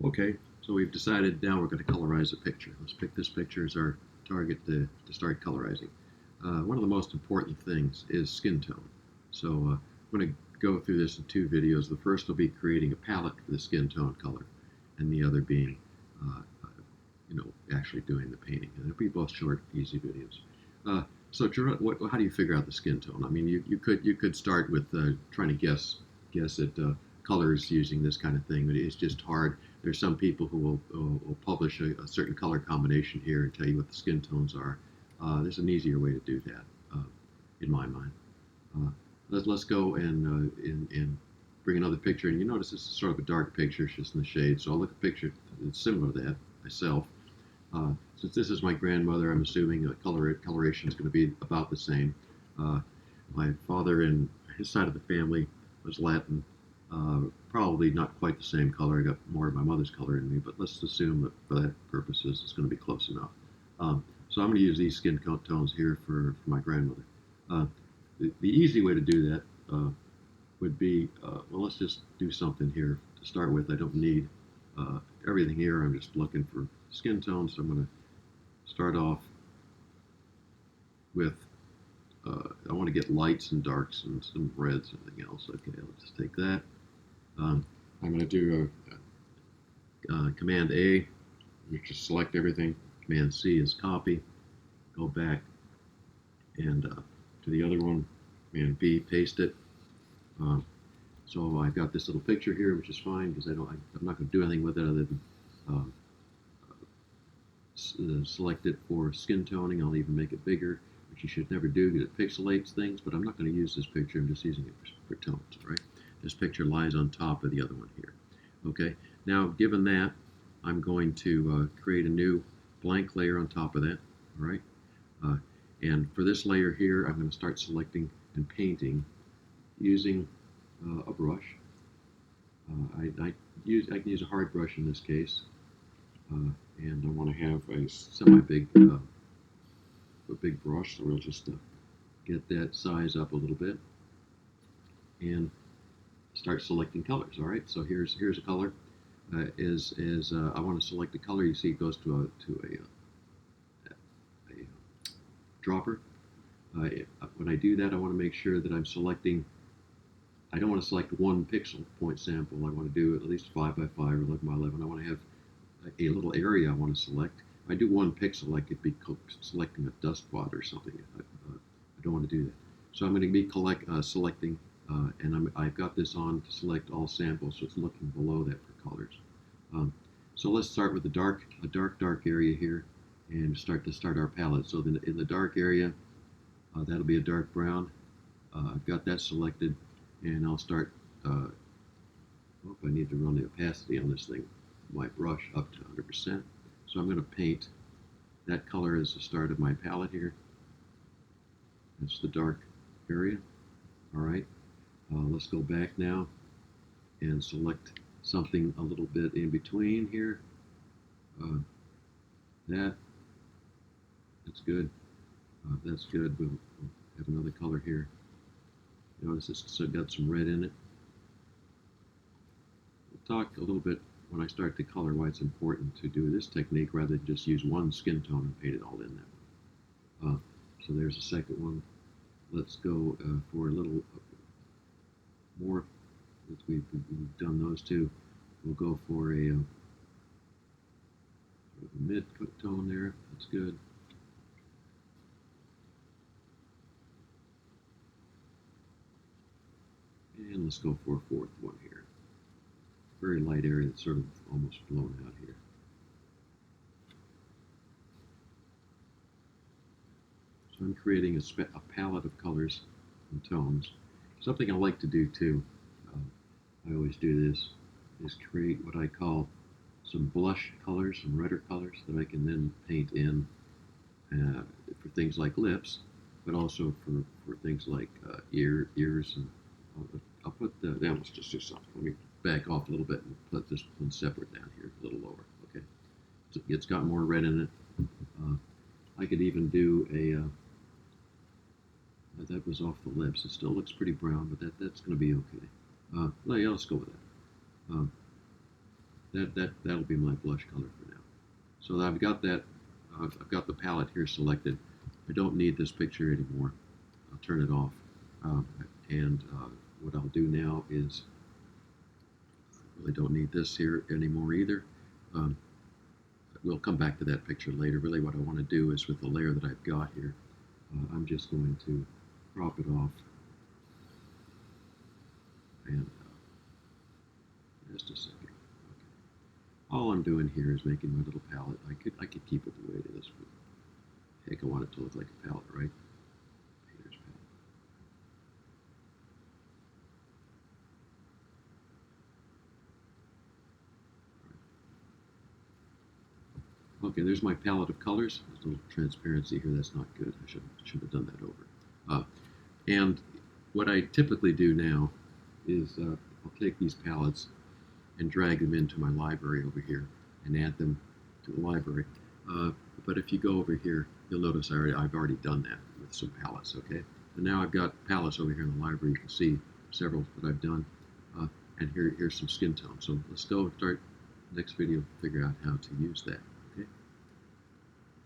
Okay, so we've decided now we're going to colorize a picture. Let's pick this picture as our target to start colorizing. One of the most important things is skin tone. So I'm going to go through this in two videos. The first will be creating a palette for the skin tone color, and the other being, uh, actually doing the painting. And it'll be both short, easy videos. So, how do you figure out the skin tone? I mean, you could start with trying to guess at colors using this kind of thing, but it's just hard. There's some people who will publish a certain color combination here and tell you what the skin tones are. There's an easier way to do that, in my mind. Uh, let's go and bring another picture. And you notice this is sort of a dark picture, it's just in the shade. So I'll look at a picture that's similar to that myself. Since this is my grandmother, I'm assuming the coloration is going to be about the same. Uh, my father and his side of the family was Latin. Probably not quite the same color. I got more of my mother's color in me, but let's assume that for that purposes, it's going to be close enough. So I'm going to use these skin tones here for my grandmother. Uh, the easy way to do that would be, well, let's just do something here to start with. I don't need uh, everything here. I'm just looking for skin tones. So I'm going to start off with, I want to get lights and darks and some reds and everything else. Okay, let's just take that. I'm going to do Command A, which is select everything. Command C is copy. Go back and to the other one. Command V, paste it. Um, so I've got this little picture here, which is fine because I'm not going to do anything with it other than um, select it for skin toning. I'll even make it bigger, which you should never do because it pixelates things. But I'm not going to use this picture. I'm just using it for tones. All right. This picture lies on top of the other one here. Okay. Now, given that, I'm going to create a new blank layer on top of that. All right. And for this layer here, I'm going to start selecting and painting using a brush. I can use a hard brush in this case, and I want to have a semi-big a big brush. So we'll just get that size up a little bit and start selecting colors. All right. So here's a color. I want to select a color. You see, it goes to a dropper. When I do that, I want to make sure that I'm selecting. I don't want to select one pixel point sample. I want to do at least 5 by 5 or 11 by 11. I want to have a little area I want to select. If I do one pixel, I could be selecting a dust spot or something. I don't want to do that. So I'm going to be selecting, and I've got this on to select all samples, so it's looking below that for colors. So let's start with a dark area here, and start our palette. So then in the dark area, that'll be a dark brown. I've got that selected, and I'll start. I need to run the opacity on this thing, my brush up to 100%. So I'm going to paint that color as the start of my palette here. That's the dark area. All right. Let's go back now and select something a little bit in between here. That's good. That's good. We'll have another color here. Notice it's got some red in it. We'll talk a little bit when I start to color why it's important to do this technique rather than just use one skin tone and paint it all in that way. So there's a second one. Let's go for a little more. We've done those two. We'll go for a mid tone there. That's good. And let's go for a fourth one here. Very light area that's sort of almost blown out here. So I'm creating a palette of colors and tones. Something I like to do too, I always do this, is create what I call some blush colors, some redder colors that I can then paint in for things like lips, but also for things like ears. And I'll put that. Let's just do something. Let me back off a little bit and put this one separate down here, a little lower. Okay, so it's got more red in it. I could even do a. That was off the lips. It still looks pretty brown, but that's going to be okay. Yeah, let's go with that. That'll be my blush color for now. So I've got that. I've got the palette here selected. I don't need this picture anymore. I'll turn it off. And what I'll do now is I really don't need this here anymore either. Um, we'll come back to that picture later. Really, what I want to do is with the layer that I've got here, I'm just going to crop it off and just a second. Okay. All I'm doing here is making my little palette. I could keep it the way it is, but heck, I want it to look like a palette, right? Painter's palette. Okay, there's my palette of colors. There's a little transparency here. That's not good. I should have done that over. And what I typically do now is I'll take these palettes and drag them into my library over here and add them to the library. But if you go over here, you'll notice I've already done that with some palettes, okay? And now I've got palettes over here in the library. You can see several that I've done. And here's some skin tone. So let's go start next video, figure out how to use that.